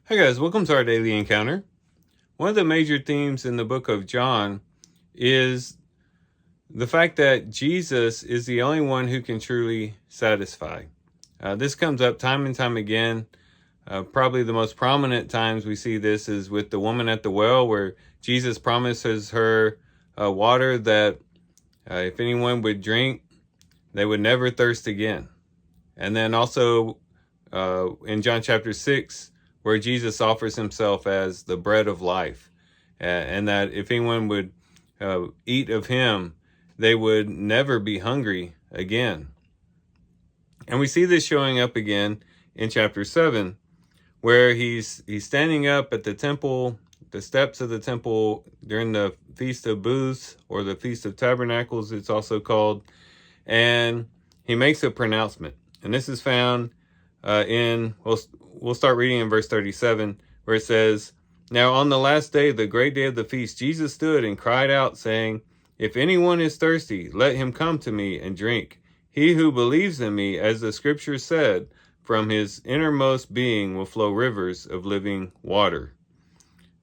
Hi guys, welcome to our daily encounter. One of the major themes in the book of John is the fact that Jesus is the only one who can truly satisfy. This comes up time and time again. Probably the most prominent times we see this is with the woman at the well, where Jesus promises her water that if anyone would drink, they would never thirst again. And then also in John chapter 6, where Jesus offers himself as the bread of life, and that if anyone would eat of him, they would never be hungry again. And we see this showing up again in chapter 7, where he's standing up at the temple, the steps of the temple during the Feast of Booths, or the Feast of Tabernacles, it's also called, and he makes a pronouncement. And this is found we'll start reading in verse 37, where it says, "Now on the last day, the great day of the feast, Jesus stood and cried out, saying, 'If anyone is thirsty, let him come to me and drink. He who believes in me, as the scripture said, from his innermost being will flow rivers of living water.'"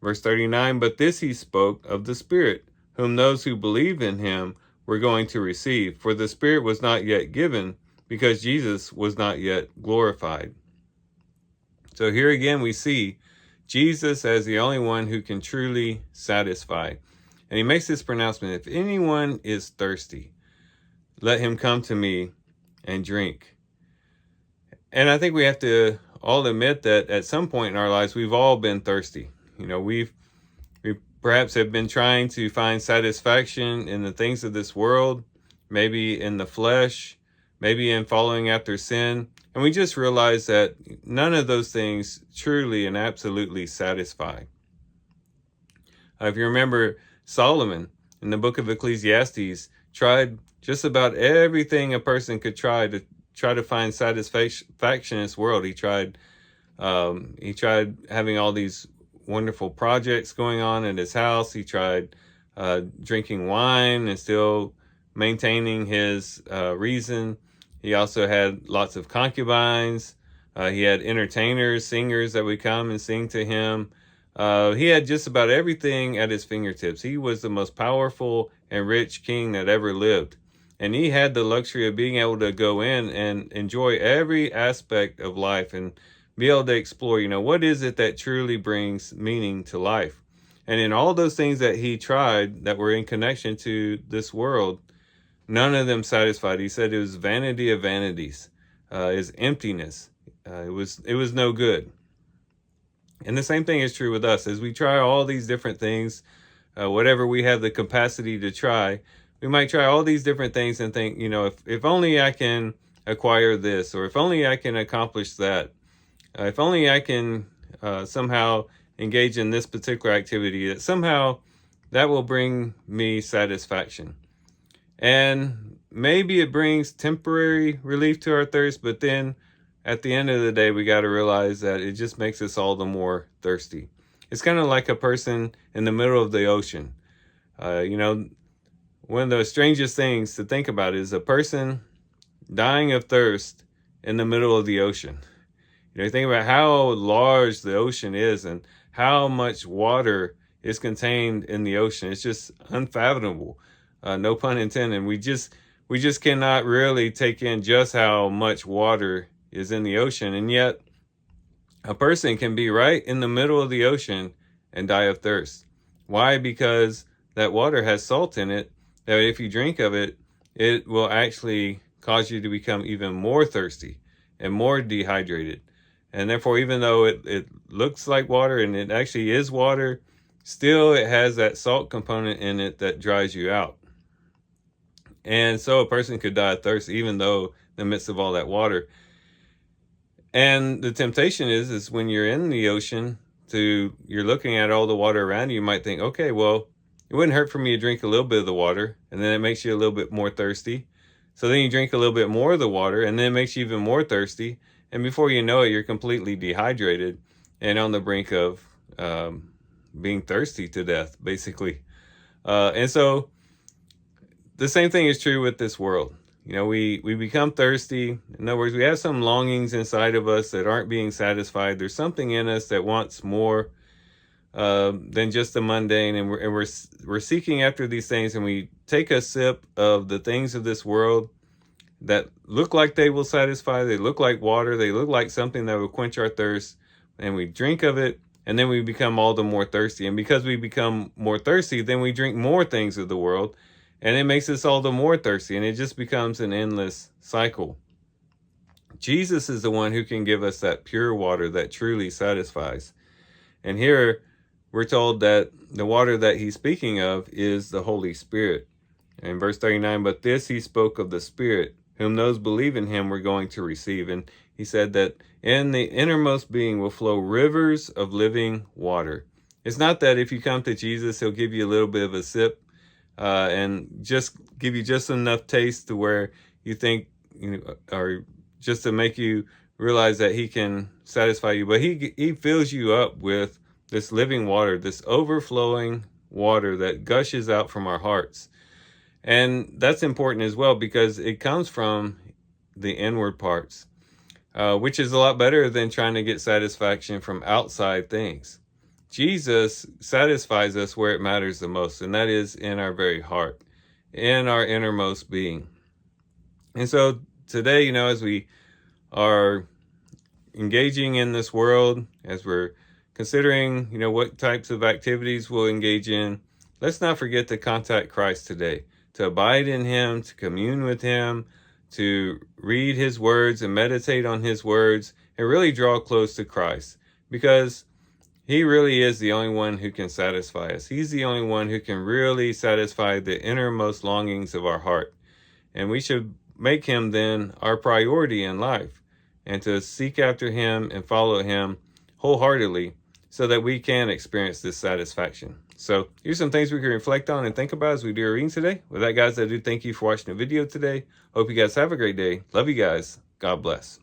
Verse 39, "But this he spoke of the Spirit, whom those who believe in him were going to receive, for the Spirit was not yet given, because Jesus was not yet glorified." So here again we see Jesus as the only one who can truly satisfy. And he makes this pronouncement, "If anyone is thirsty, let him come to me and drink." And I think we have to all admit that at some point in our lives, we've all been thirsty. You know, we perhaps have been trying to find satisfaction in the things of this world, maybe in the flesh, maybe in following after sin. And we just realize that none of those things truly and absolutely satisfy. If you remember, Solomon in the book of Ecclesiastes tried just about everything a person could try to find satisfaction in this world. He tried having all these wonderful projects going on in his house. He tried drinking wine and still maintaining his reason. He also had lots of concubines. He had entertainers, singers that would come and sing to him. He had just about everything at his fingertips. He was the most powerful and rich king that ever lived. And he had the luxury of being able to go in and enjoy every aspect of life and be able to explore, what is it that truly brings meaning to life? And in all those things that he tried that were in connection to this world, none of them satisfied. He said it was vanity of vanities, is emptiness. It was no good. And the same thing is true with us. As we try all these different things, whatever we have the capacity to try, we might try all these different things and think, if only I can acquire this, or if only I can accomplish that, if only I can somehow engage in this particular activity, that somehow that will bring me satisfaction. And maybe it brings temporary relief to our thirst, but then at the end of the day, we got to realize that it just makes us all the more thirsty. It's kind of like a person in the middle of the ocean. One of the strangest things to think about is a person dying of thirst in the middle of the ocean. Think about how large the ocean is and how much water is contained in the ocean. It's just unfathomable. No pun intended. We just cannot really take in just how much water is in the ocean. And yet a person can be right in the middle of the ocean and die of thirst. Why? Because that water has salt in it, that if you drink of it, it will actually cause you to become even more thirsty and more dehydrated. And therefore, even though it looks like water and it actually is water, still it has that salt component in it that dries you out. And so a person could die of thirst even though in the midst of all that water. And the temptation is when you're in the ocean, you're looking at all the water around you, you might think, okay, well, it wouldn't hurt for me to drink a little bit of the water, and then it makes you a little bit more thirsty. So then you drink a little bit more of the water, and then it makes you even more thirsty. And before you know it, you're completely dehydrated and on the brink of being thirsty to death, basically. And so the same thing is true with this world. we become thirsty. In other words, we have some longings inside of us that aren't being satisfied. There's something in us that wants more than just the mundane, and we're seeking after these things, and we take a sip of the things of this world that look like they will satisfy. They look like water. They look like something that will quench our thirst, and we drink of it, and then we become all the more thirsty. And because we become more thirsty, then we drink more things of the world, and it makes us all the more thirsty, and it just becomes an endless cycle. Jesus is the one who can give us that pure water that truly satisfies. And here we're told that the water that he's speaking of is the Holy Spirit. In verse 39, but this he spoke of the Spirit, whom those believe in him were going to receive. And he said that in the innermost being will flow rivers of living water. It's not that if you come to Jesus, he'll give you a little bit of a sip and just give you just enough taste to where you think, or just to make you realize that he can satisfy you. But he fills you up with this living water, this overflowing water that gushes out from our hearts. And that's important as well because it comes from the inward parts, which is a lot better than trying to get satisfaction from outside things. Jesus satisfies us where it matters the most, and that is in our very heart, in our innermost being. And so today, as we are engaging in this world, as we're considering, what types of activities we'll engage in, let's not forget to contact Christ today, to abide in him, to commune with him, to read his words and meditate on his words, and really draw close to Christ, because he really is the only one who can satisfy us. He's the only one who can really satisfy the innermost longings of our heart. And we should make him then our priority in life, and to seek after him and follow him wholeheartedly so that we can experience this satisfaction. So here's some things we can reflect on and think about as we do our reading today. With that, guys, I do thank you for watching the video today. Hope you guys have a great day. Love you guys. God bless.